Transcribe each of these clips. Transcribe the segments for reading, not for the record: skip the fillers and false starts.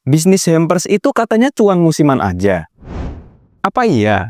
Bisnis hampers itu katanya cuan musiman aja. Apa iya?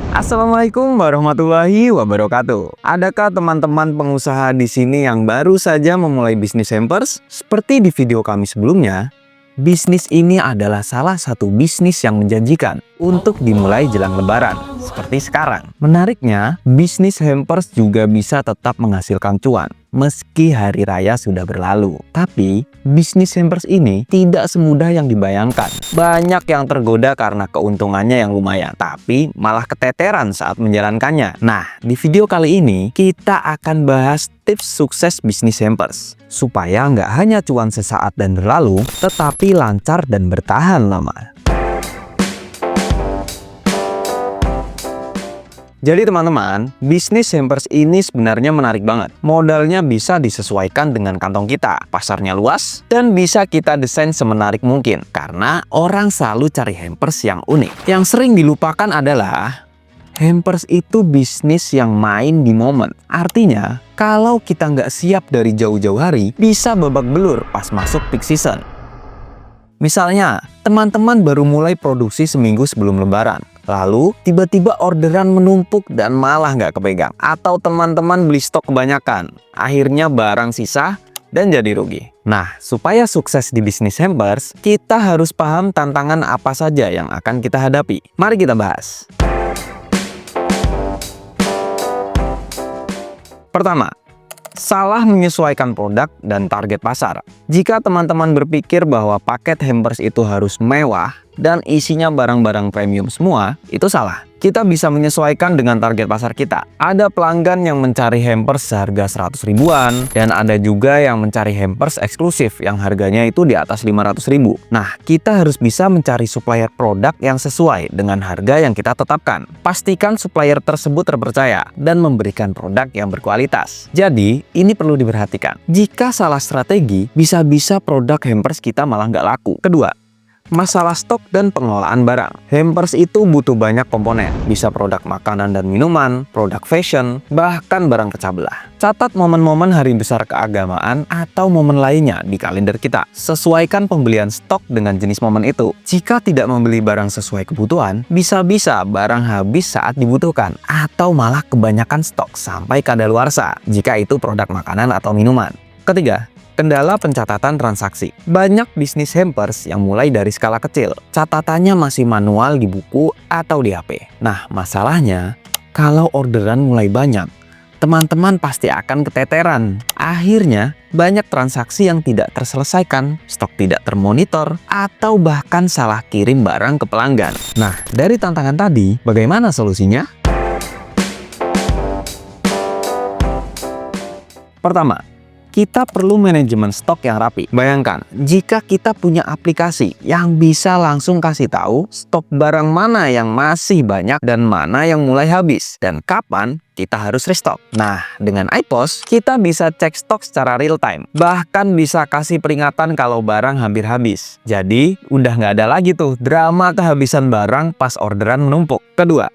Assalamualaikum warahmatullahi wabarakatuh. Adakah teman-teman pengusaha di sini yang baru saja memulai bisnis hampers? Seperti di video kami sebelumnya, bisnis ini adalah salah satu bisnis yang menjanjikan untuk dimulai jelang Lebaran, seperti sekarang. Menariknya, bisnis hampers juga bisa tetap menghasilkan cuan meski hari raya sudah berlalu. Tapi, bisnis hampers ini tidak semudah yang dibayangkan. Banyak yang tergoda karena keuntungannya yang lumayan, tapi malah keteteran saat menjalankannya. Nah, di video kali ini, kita akan bahas tips sukses bisnis hampers, supaya nggak hanya cuan sesaat dan berlalu, tetapi lancar dan bertahan lama. Jadi teman-teman, bisnis hampers ini sebenarnya menarik banget. Modalnya bisa disesuaikan dengan kantong kita, pasarnya luas, dan bisa kita desain semenarik mungkin. Karena orang selalu cari hampers yang unik. Yang sering dilupakan adalah hampers itu bisnis yang main di momen. Artinya, kalau kita nggak siap dari jauh-jauh hari, bisa babak belur pas masuk peak season. Misalnya, teman-teman baru mulai produksi seminggu sebelum Lebaran. Lalu, tiba-tiba orderan menumpuk dan malah nggak kepegang. Atau teman-teman beli stok kebanyakan. Akhirnya barang sisa dan jadi rugi. Nah, supaya sukses di bisnis hampers, kita harus paham tantangan apa saja yang akan kita hadapi. Mari kita bahas. Pertama, salah menyesuaikan produk dan target pasar. Jika teman-teman berpikir bahwa paket hampers itu harus mewah dan isinya barang-barang premium semua, itu salah. Kita bisa menyesuaikan dengan target pasar kita. Ada pelanggan yang mencari hampers seharga 100 ribuan, dan ada juga yang mencari hampers eksklusif yang harganya itu di atas 500 ribu. Nah, kita harus bisa mencari supplier produk yang sesuai dengan harga yang kita tetapkan. Pastikan supplier tersebut terpercaya dan memberikan produk yang berkualitas. Jadi, ini perlu diperhatikan. Jika salah strategi, bisa-bisa produk hampers kita malah nggak laku. Kedua, masalah stok dan pengelolaan barang. Hampers itu butuh banyak komponen. Bisa produk makanan dan minuman, produk fashion, bahkan barang pecah belah. Catat momen-momen hari besar keagamaan atau momen lainnya di kalender kita. Sesuaikan pembelian stok dengan jenis momen itu. Jika tidak membeli barang sesuai kebutuhan, bisa-bisa barang habis saat dibutuhkan. Atau malah kebanyakan stok sampai kadaluarsa jika itu produk makanan atau minuman. Ketiga, kendala pencatatan transaksi. Banyak bisnis hampers yang mulai dari skala kecil. Catatannya masih manual di buku atau di HP. Nah, masalahnya, kalau orderan mulai banyak, teman-teman pasti akan keteteran. Akhirnya, banyak transaksi yang tidak terselesaikan, stok tidak termonitor, atau bahkan salah kirim barang ke pelanggan. Nah, dari tantangan tadi, bagaimana solusinya? Pertama, kita perlu manajemen stok yang rapi. Bayangkan, jika kita punya aplikasi yang bisa langsung kasih tahu stok barang mana yang masih banyak dan mana yang mulai habis, dan kapan kita harus restock. Nah, dengan iPOS, kita bisa cek stok secara real time. Bahkan bisa kasih peringatan kalau barang hampir habis. Jadi, udah nggak ada lagi tuh drama kehabisan barang pas orderan menumpuk. Kedua,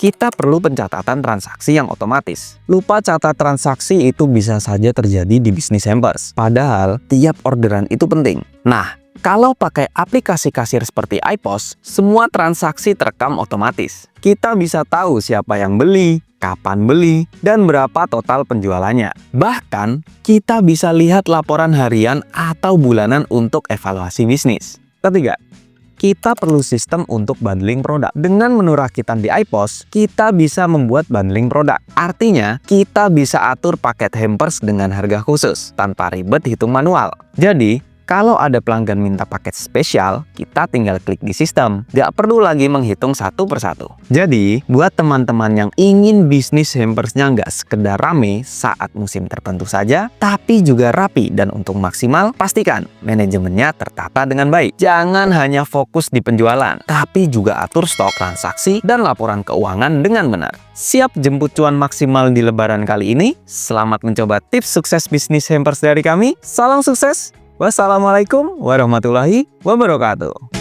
kita perlu pencatatan transaksi yang otomatis. Lupa catat transaksi itu bisa saja terjadi di bisnis hampers. Padahal, tiap orderan itu penting. Nah, kalau pakai aplikasi kasir seperti iPOS, semua transaksi terekam otomatis. Kita bisa tahu siapa yang beli, kapan beli, dan berapa total penjualannya. Bahkan, kita bisa lihat laporan harian atau bulanan untuk evaluasi bisnis. Ketiga, kita perlu sistem untuk bundling produk. Dengan menu rakitan di iPOS, kita bisa membuat bundling produk. Artinya, kita bisa atur paket hampers dengan harga khusus, tanpa ribet hitung manual. Jadi, kalau ada pelanggan minta paket spesial, kita tinggal klik di sistem. Nggak perlu lagi menghitung satu persatu. Jadi, buat teman-teman yang ingin bisnis hampersnya nggak sekedar rame saat musim tertentu saja, tapi juga rapi dan untung maksimal, pastikan manajemennya tertata dengan baik. Jangan hanya fokus di penjualan, tapi juga atur stok transaksi dan laporan keuangan dengan benar. Siap jemput cuan maksimal di Lebaran kali ini? Selamat mencoba tips sukses bisnis hampers dari kami. Salam sukses! Wassalamualaikum warahmatullahi wabarakatuh.